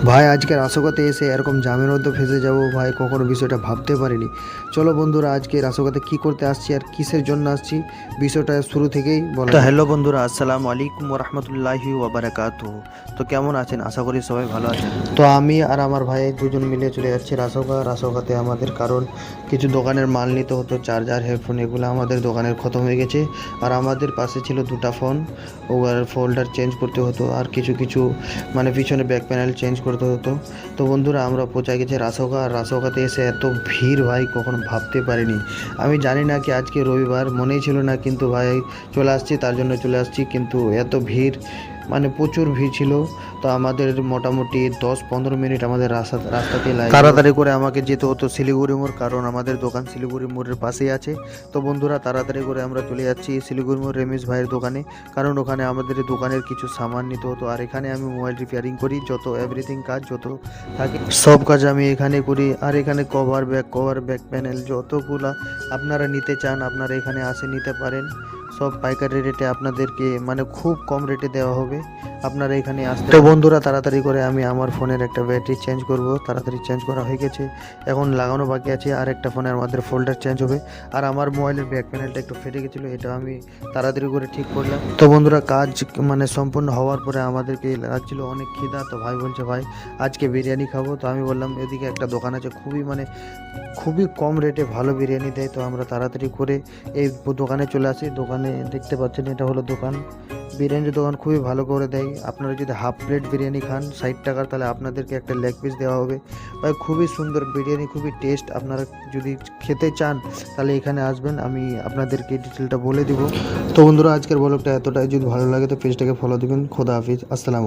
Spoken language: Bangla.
ভাই আজকে রাসোগাতে এসে এরকম জামের মধ্যে ফেঁসে যাব ভাই, কখনো বিষয়টা ভাবতে পারিনি। চলো বন্ধুরা, আজকে রাসোগাতে কি করতে আসছি আর কিসের জন্য আসছি বিষয়টা শুরু থেকেই বলা। তো হ্যালো বন্ধুরা, আসসালামু আলাইকুম রহমতুল্লাহি ওবারাকাতুহু। তো কেমন আছেন? আশা করি সবাই ভালো আছেন। তো আমি আর আমার ভাই দুজন মিলে চলে যাচ্ছি রাসোগাতে আমাদের, কারণ কিছু দোকানের মাল নিতে হতো, চার্জার, হেডফোন, এগুলো আমাদের দোকানের খতম হয়ে গেছে। আর আমাদের পাশে ছিল দুটো ফোন, ওর ফোল্ডার চেঞ্জ করতে হতো, আর কিছু কিছু মানে পিছনে ব্যাক প্যানেল চেঞ্জ করতে হতো। তো বন্ধুরা, আমরা পৌঁছে গেছি রাসোগা। আর রাসোগাতে এসে এত ভিড় ভাই, কখনো ভাবতে পারিনি। আমি জানি না কি আজকে রবিবার, মনেই ছিল না, কিন্তু ভাই চলে আসছি, তার জন্য চলে আসছি। কিন্তু এত ভিড়, মানে প্রচুর ভিড় ছিল। তো আমাদের মোটামুটি 10-15 মিনিট আমাদের রাস্তাতে লাগে, তাড়াতাড়ি করে আমাকে যেতে হতো শিলিগুড়ি মোড়, কারণ আমাদের দোকান শিলিগুড়ি মোড়ের পাশেই আছে। তো বন্ধুরা, তাড়াতাড়ি করে আমরা চলে যাচ্ছি শিলিগুড়ি মোড় রেমিস ভাইয়ের দোকানে, কারণ ওখানে আমাদের দোকানের কিছু সামান নিতে হতো। আর এখানে আমি মোবাইল রিপেয়ারিং করি, যত এভরিথিং কাজ যত থাকে সব কাজ আমি এখানে করি। আর এখানে কভার ব্যাক প্যানেল যতগুলা আপনারা নিতে চান, আপনারা এখানে আসে নিতে পারেন। সব পাইকারি রেটে আপনাদেরকে, মানে খুব কম রেটে দেওয়া হবে, আপনারা এখানে আসতে। তো বন্ধুরা, তাড়াতাড়ি করে আমি আমার ফোনের একটা ব্যাটারি চেঞ্জ করব, তাড়াতাড়ি চেঞ্জ করা হয়ে গেছে, এখন লাগানো বাকি আছে। আর একটা ফোনের আমাদের ফোল্ডার চেঞ্জ হবে। আর আমার মোবাইলের ব্যাক প্যানেলটা একটু ফেটে গেছিলো, এটা আমি তাড়াতাড়ি করে ঠিক করলাম। তো বন্ধুরা, কাজ মানে সম্পূর্ণ হওয়ার পরে আমাদেরকে লাগছিল অনেক খিদা। তো ভাই বলছে, ভাই আজকে বিরিয়ানি খাবো। তো আমি বললাম, এদিকে একটা দোকান আছে, খুবই কম রেটে ভালো বিরিয়ানি দেয়। তো আমরা তাড়াতাড়ি করে এই দোকানে চলে আসি। দোকানে দেখতে পাচ্ছেন, এটা হলো দোকান, বিরিয়ানির দোকান, খুবই ভালো করে দেয়। আপনারা যদি হাফ প্লেট বিরিয়ানি খান 60 টাকার, তাহলে আপনাদেরকে একটা লেগ পিস দেওয়া হবে। ভাই খুবই সুন্দর বিরিয়ানি, খুবই টেস্ট। আপনারা যদি খেতে চান তাহলে এখানে আসবেন, আমি আপনাদেরকে ডিটেলটা বলে দিব। তো বন্ধুরা, আজকের ব্লগটা এতটাই, যদি ভালো লাগে তো পেজটাকে ফলো দিবেন। খোদা হাফিজ, আসসালাম।